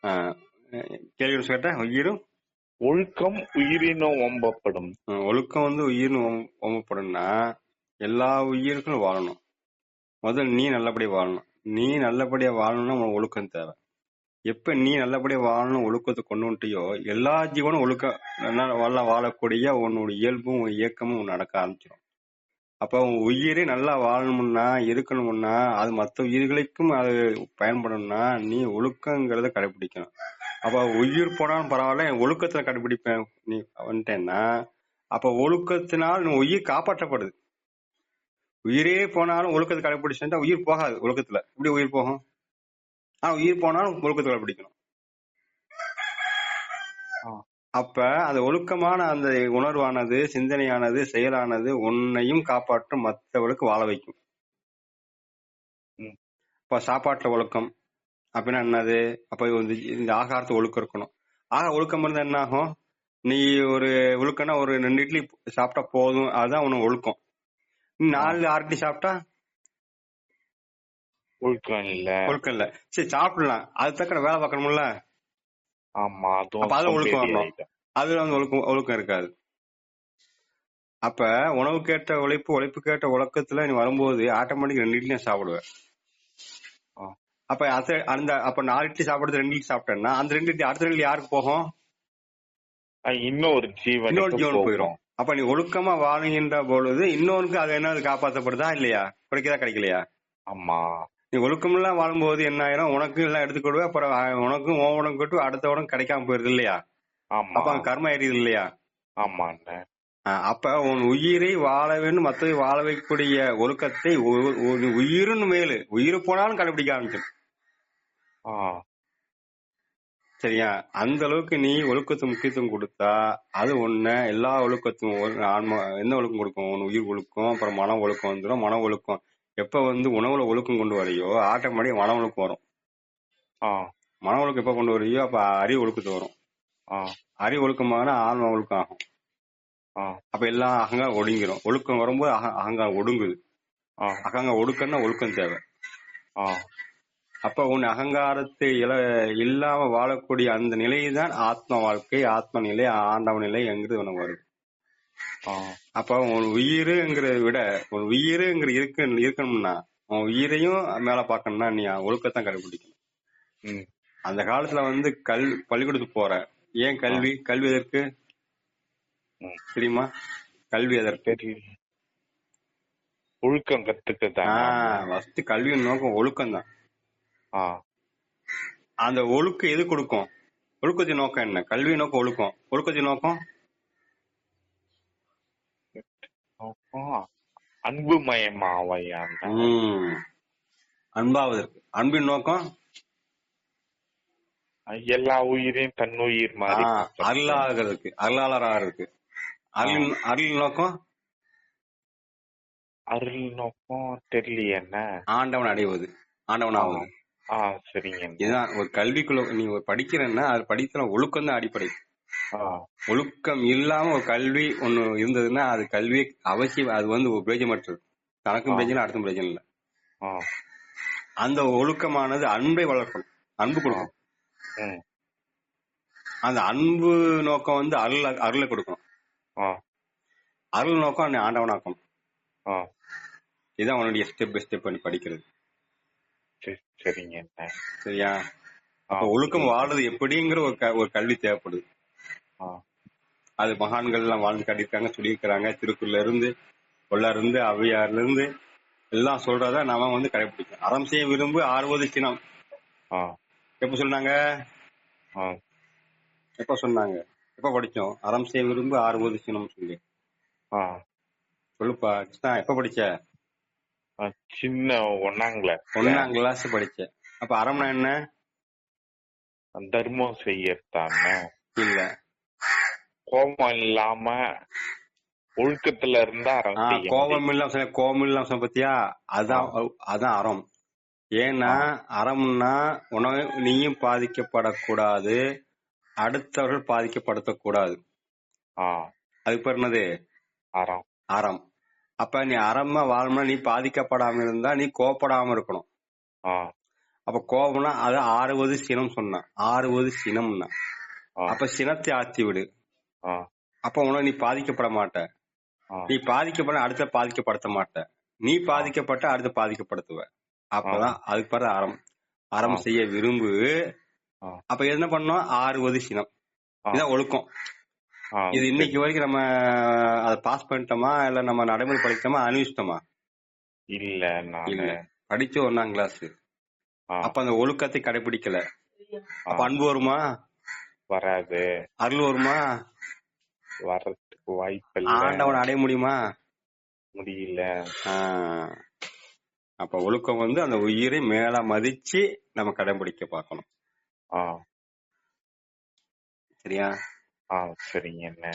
ஆஹ் கேள்வி கேட்ட உயிரும் ஒழுக்கம் உயிரினும் ஓம்பப்படும். ஒழுக்கம் வந்து உயிர்னு ஓமப்படும்னா எல்லா உயிருக்கும் வாழணும். முதல்ல நீ நல்லபடியா வாழணும். நீ நல்லபடியா வாழணும்னா உனக்கு ஒழுக்கம் தேவை. எப்ப நீ நல்லபடியா வாழணும் ஒழுக்கத்தை கொண்டு வந்துட்டியோ எல்லா ஜீவனும் ஒழுக்கம் வாழக்கூடிய உன்னோட இயல்பும் இயக்கமும் நடக்க ஆரம்பிச்சிடும். அப்ப உன் உயிரே நல்லா வாழணும்னா இருக்கணும்னா அது மற்ற உயிர்களுக்கும் அது பயன்படணும்னா நீ ஒழுக்கங்கிறத கடைபிடிக்கணும். அப்ப உயிர் போனாலும் பரவாயில்ல ஒழுக்கத்துல கடைபிடிப்பேன் நீ வந்துட்டேன்னா அப்ப ஒழுக்கத்தினால் நீ உயிர் காப்பாற்றப்படுது. உயிரே போனாலும் ஒழுக்கத்தை கடைபிடிச்சா உயிர் போகாது. ஒழுக்கத்துல எப்படி உயிர் போகும்? உயிர் போனாலும் ஒழுக்கத்தை கடைபிடிக்கணும். அப்ப அந்த ஒழுக்கமான அந்த உணர்வானது சிந்தனையானது செயலானது உன்னையும் காப்பாற்றும் மற்றவர்களுக்கு வாழ வைக்கும். இப்ப சாப்பாட்டுல ஒழுக்கம் அப்படின்னா என்னது? அப்ப இந்த ஆகாரத்தை ஒழுக்கம் இருக்கணும். ஒழுக்கம் இருந்தா என்ன ஆகும்? நீ ஒரு ஒழுக்கம்னா ஒரு 2 இட்லி சாப்பிட்டா போதும், அதுதான் உனக்கு ஒழுக்கம். 4 6 இட்லி சாப்பிட்டா ஒழுக்கம் இல்ல. சரி சாப்பிடலாம், அது தக்க வேலை பார்க்கணும்ல. ஆமா, அதுல ஒழுக்கம் வரணும். அதுல வந்து ஒழுக்கம் இருக்காது. அப்ப உணவுக்கேற்ற உழைப்பு உழைப்புக்கேற்ற ஒழுக்கத்துல நீ வரும்போது ஆட்டோமேட்டிக் 2 இட்லி சாப்பிடுவேன். அப்ப அப்ப 4 இட்லி சாப்பிடுறது 2 இட்லி சாப்பிட்டேன்னா அந்த 2 இட்லி அடுத்த 2 இட்லி யாருக்கு போகும்? இன்னொரு ஜீவனுக்கு போயிடும். அப்ப நீ ஒழுக்கமா வாழுகின்ற பொழுது இன்னொருக்கு அது என்ன காப்பாற்றப்படுதா இல்லையா? கிடைக்கலையா? ஆமா. நீ ஒழுக்கம் எல்லாம் வாழும்போது என்ன ஆயிரும்? உனக்கும் எல்லாம் எடுத்துக்கொடுவே, அப்புறம் உனக்கும் உடம்பு கட்டு அடுத்த உடம்பு கிடைக்காம போயிருது இல்லையா? அப்ப கர்மம் ஏறியது இல்லையா? ஆமா. அப்ப உன் உயிரை வாழ வேண்டும், மற்றவை வாழ வைக்கக்கூடிய ஒழுக்கத்தை உயிரின் மேலு உயிர் போனாலும் கடைபிடிக்க ஆரம்பிச்சிடும். சரியா? அந்த அளவுக்கு நீ ஒழுக்கத்துக்கு முக்கியத்துவம் கொடுத்தா அது ஒண்ணு எல்லா ஒழுக்கத்தும் ஆன்மா என்ன ஒழுக்கம் கொடுக்கும்? ஒன்னு உயிர் ஒழுக்கம், அப்புறம் மன ஒழுக்கம் வந்துடும். மன ஒழுக்கம் எப்ப வந்து உணவுல ஒழுக்கம் கொண்டு வரையோ ஆட்டோமேட்டிக் மன ஒழுக்கம் வரும். மன ஒழுக்கம் எப்ப கொண்டு வரையோ அப்ப அறிவு ஒழுக்கத்து வரும். அறிவு ஒழுக்கமான ஆன்மா ஒழுக்கம் ஆகும். அப்ப எல்லாம் அகங்காரம் ஒடுங்கிரும். ஒழுக்கம் வரும்போது அகங்காரம் ஒடுங்குது. அகங்காரம் ஒடுக்கன்னா ஒழுக்கம் தேவை. அப்ப உன் அகங்காரத்தை இல்லாம வாழக்கூடிய அந்த நிலைதான் ஆத்ம வாழ்க்கை, ஆத்ம நிலை, ஆண்டவ நிலை என்கிறது உனக்கு வருது. அப்ப உன் உயிருங்கிறத விட உன் உயிருங்கிற இருக்கணும்னா உன் உயிரையும் மேல பாக்கணும்னா நீ ஒழுக்கத்தான் கடைபிடிக்கணும். அந்த காலத்துல வந்து பள்ளிக்கூடத்துக்கு போற, ஏன் கல்வி எதற்கு தெரியுமா? கல்வி எதற்கு? ஒழுக்கம் கத்துக்க. கல்வியின் நோக்கம் ஒழுக்கம் தான். அந்த ஒழுக்கம் எது கொடுக்கும்? ஒழுக்கத்தின் நோக்கம் என்ன? கல்வி நோக்கம் ஒழுக்கம். ஒழுக்கத்தின் நோக்கம் அன்பாவதற்கு. அன்பின் நோக்கம் எல்லா உயிரையும் தன்னுயிர் மாதிரி அருளாகிறதுக்கு, அருளாளராக இருக்கு. அருள் நோக்கம் தெரியல என்ன? ஆண்டவன் அடைவது, ஆண்டவனாவது. சரிங்க. இதுதான் ஒரு கல்விக்குள்ள நீ படிக்கிறன்னா அது படிக்கிற ஒழுக்கம் தான் அடிப்படை. ஒழுக்கம் இல்லாம ஒரு கல்வி ஒண்ணு இருந்ததுன்னா அது கல்வி அவசியம். அது வந்து பிரயோஜனமற்றது. தனக்கும் பிரயோஜனம், அடுத்த பிரயோஜனம் இல்ல. அந்த ஒழுக்கமானது அன்பை வளர்க்கணும், அன்பு கொடுக்கும். அந்த அன்பு நோக்கம் வந்து அருளை கொடுக்கணும். அருள் நோக்கம் நீ ஆண்டவனாக்கணும். இதுதான் அவனுடைய ஸ்டெப் பை ஸ்டெப் பண்ணி படிக்கிறது. சரியா? அப்ப ஒழுக்கம் வாழ்றது எப்படிங்கிற ஒரு கல்வி தேவைப்படுது. அது மகான்கள் எல்லாம் வாழ்ந்து காட்டியிருக்காங்க, சொல்லியிருக்கிறாங்க. திருக்குறள்ல இருந்து, கொள்ளார் இருந்து, அவ்வையார்ல இருந்து எல்லாம் சொல்றத நாம வந்து கடைபிடிக்கணும். அறம் செய்ய விரும்பு ஆறுவது சினம். எப்ப சொன்னாங்க? எப்ப படிச்சோம்? அறம் செய்ய விரும்பு ஆறுவது சினம் சொல்லி. சொல்லுப்பா கிருஷ்ணா, எப்ப படிச்ச? சின்ன 1ஆம் கிளாஸ் படிச்சேன். அப்ப அறம்னா என்ன? தர்மம் செய்யத்தானே? இல்ல, கோபம் இல்லாம ஒழுக்கத்துல இருந்தா கோபம் இல்லாம பத்தியா? அதான் அறம். ஏன்னா அறம்னா உணவு நீயும் பாதிக்கப்படக்கூடாது, அடுத்தவர்கள் பாதிக்கப்படுத்தக்கூடாது. அது பேர் என்னது? அறம். அப்ப நீ அறமா வாழணும்னா நீ பாதிக்கப்படாம இருந்தா நீ கோபப்படாம இருக்கணும். அப்ப கோபம்னா அது ஆறுவது சினம் சொன்னான். ஆறுவது சினம்னா ஆ, அப்ப சினத்தை ஆத்தி விடு. ஆ, அப்ப உனக்கு நீ பாதிக்கப்பட மாட்ட. ஆ, நீ பாதிக்கப்பட அடுத்த பாதிக்கப்படுத்த மாட்ட. நீ பாதிக்கப்பட்ட அடுத்த பாதிக்கப்படுத்துவ. அப்பதான் அதுக்கு பிறகு அறம். அறம் ஆ, செய்ய விரும்பு. ஆ, அப்ப என்ன பண்ணோம்? ஆறுவது சினம். ஆ, இதான் ஒழுக்கம். ஆ, இது சரி. இன்னைக்கு வரைக்கும் நம்ம அதை பாஸ் பண்ணிட்டோமா இல்ல நம்ம நடைமுறைப்படுத்தோமா அனுபவிச்சிட்டோமா? இல்ல நானு இல்ல. படிச்ச 1ஆம் கிளாஸ். ஆ, அப்ப அந்த ஒழுக்கத்தை கடைபிடிக்கல. ஆ, அப்ப அன்பு வருமா? வராது. அருள் வருமா? வர்றதுக்கு வாய்ப்பில்ல. ஆண்டவனை அடைய முடியுமா? முடியல. அப்ப ஒழுக்கம் அந்த உயிரை மேல மதிச்சு நம்ம கடைபிடிக்க பார்க்கணும். ஆ, சரியா? ஆ, சரிங்க அண்ணே.